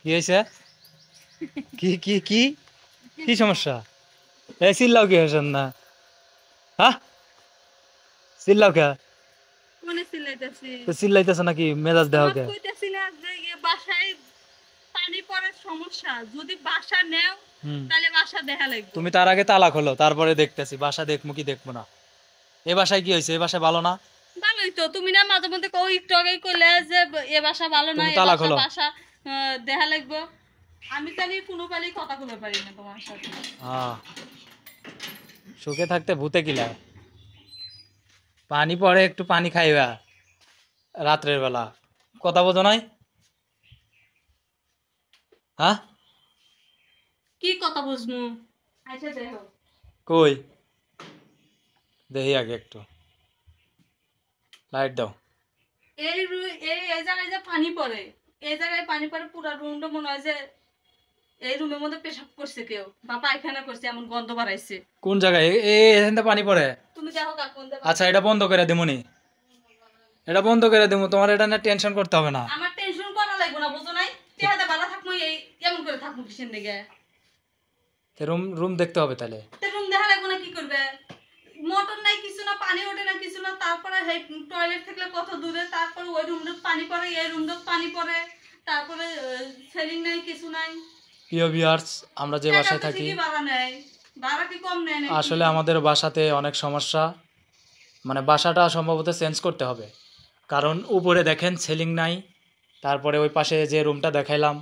কি হয়েছে? কি কি কি কি সমস্যা? এই চিল্লাও কি হয়েছেন না? হ্যাঁ, চিল্লাও কে? কোনে চিল্লাইতাছি? তো চিল্লাইতেছে নাকি? মেজাজ দেহ তোমার কে? কইতাছি না যে বাসায় পানি পড়ার সমস্যা, যদি বাসা নেও হুম, তাহলে বাসা দেখা লাগবে। তুমি তার আগে তালাক হলো, তারপরে দেখতেছি বাসা দেখবো কি দেখবো না। এ বাসায় কি হয়েছে? এ বাসায় ভালো না? ভালোই তো, তুমি না মাঝে মধ্যে কই একটু আগেই কইলে যে এ বাসা ভালো না, তুমি এ তালাক বাসা হলো। বাসা দেখা লাগবে। আমি জানি কোনো পালি কথা কইতে পারি না তোমার সাথে। হ্যাঁ, সুখে থাকতে ভূতে কিলায়। পানি পড়ে, একটু পানি খাইবা রাত্রের বেলা। কথা বোঝো নাই? হ্যাঁ, কি কথা বুঝমু? আচ্ছা দেখো, কই দেখি আগে একটু লাইট দাও। এই জায়গায় যে পানি পড়ে, এই জায়গায় পানি পড়ে পুরা রুমটা মনে হয় যে এই রুমের মধ্যে পেশাব করছে কেউ বা পায়খানা করছে, এমন গন্ধ বাড়াইছে। কোন জায়গায়? এখান থেকে পানি পড়ে? তুমি দেখো কাকু কোন জায়গায় আচ্ছা, পানি এটা পড়ে। বন্ধ করে দিমুনি। এটা বন্ধ করে দিমু, তোমার এটা না টেনশন করতে হবে না। আমার টেনশন করা লাগবে না, বুঝো নাই? চেহারা ভালো থাকবো, এই এমন করে থাকবো কিসের দিকে? রুম রুম দেখতে হবে তাহলে। রুম দেখা লাগবে না, কি করবে? মোটর নাই কিছু না, পানি ওঠে না কিছু না, তারপরে টয়লেট থাকলে কত দূরে, তারপরে ওই রুমটা পানি পড়ে, এই রুমটা পানি পড়ে, তারপরে সেলিং নাই কিছু নাই। প্রিয় ভিউয়ার্স, আমরা যে টাকা বাসায় তো থাকি, ঠিকই ভাড়া নেয়, ভাড়া কি কম নেয় নাকি? আসলে আমাদের বাসাতে অনেক সমস্যা। মানে বাসাটা সম্ভবত চেঞ্জ করতে হবে, কারণ উপরে দেখেন সিলিং নাই। তারপরে ওই পাশে যে রুমটা দেখাইলাম,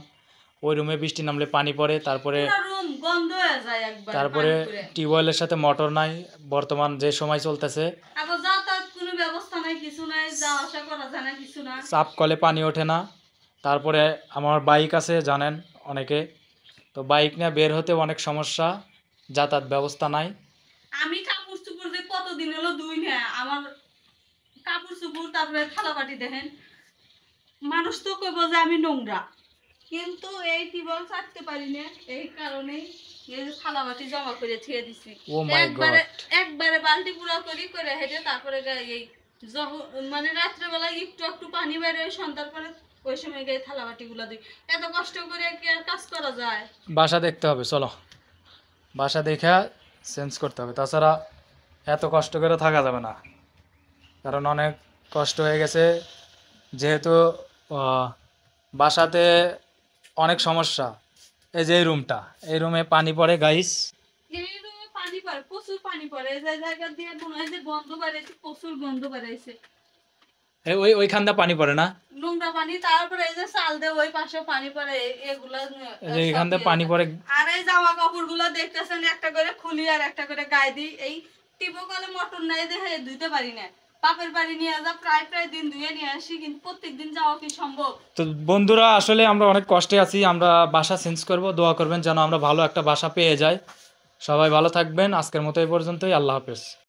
ওই রুমে বৃষ্টি নামলে পানি পড়ে। তারপরে পুরো রুম গন্ধ হয়ে যায় একবার তারপরে পানি করে। টিউবওয়েলের সাথে মোটর নাই বর্তমান যে সময় চলতেছে। আবার যাতায়াত কোনো ব্যবস্থা নাই, কিছু নাই, যাওয়া আসা করা যায় না, কিছু না। চাপ কলে পানি ওঠে না। তারপরে আমার বাইক আছে জানেন অনেকে, তো বাইক নিয়ে বের হতে অনেক সমস্যা, যাতায়াত ব্যবস্থা নাই। আমি কাপড় চুপড় যে কতদিন হলো ধুই না, আমার কাপড় চুপড় তারপরে থালা বাটি দেখেন, মানুষ তো কইব যে আমি নোংরা, কিন্তু এই টিবল ছাড়তে পারি না, এই কারণেই এই যে থালা বাটি জমা করে ছেড়ে দিছি। ও মাই একবারে গড! একবারে বালতি পুরা করে হেঁটে তারপরে এই মানে রাত্রেবেলা একটু একটু পানি বের হয় সন্ধ্যার পরে, ওই সময় গিয়ে থালা বাটি গুলা দিই। এত কষ্ট করে কি আর কাজ করা যায়? বাসা দেখতে হবে, চলো বাসা দেখা চেঞ্জ করতে হবে, তাছাড়া এত কষ্ট করে থাকা যাবে না। কারণ অনেক কষ্ট হয়ে গেছে, যেহেতু আহ, বাসাতে অনেক সমস্যা। এই যে এই রুমটা, এই রুমে পানি পড়ে গাইস। এই রুমে পানি পড়ে, প্রচুর পানি পড়ে, এই জায়গা দিয়ে মনে হয় যে গন্ধ বাড়াইছে, প্রচুর গন্ধ বাড়াইছে, ওইখান দিয়ে পানি পড়ে না? নোংরা পানি। তারপরে এই যে চাল দিয়ে ওই পাশে পানি পড়ে, এগুলা এই যে সব এখান দিয়ে দিয়ে পানি যায়। পড়ে। আর এই জামা কাপড় গুলো দেখতেছেন, একটা করে খুলি আর একটা করে গায়ে দিই। এই টিপকলে মটর নাই দেখে ধুইতে পারি না, বাপের বাড়ি নিয়ে যা প্রায় প্রায় দিন ধুয়ে নিয়ে আসি, কিন্তু প্রত্যেক দিন যাওয়া কি সম্ভব? তো বন্ধুরা, আসলে আমরা অনেক কষ্টে আছি, আমরা বাসা চেঞ্জ করব, দোয়া করবেন যেন আমরা ভালো একটা বাসা পেয়ে যাই। সবাই ভালো থাকবেন, আজকের মতো এই পর্যন্তই, আল্লাহ হাফেজ।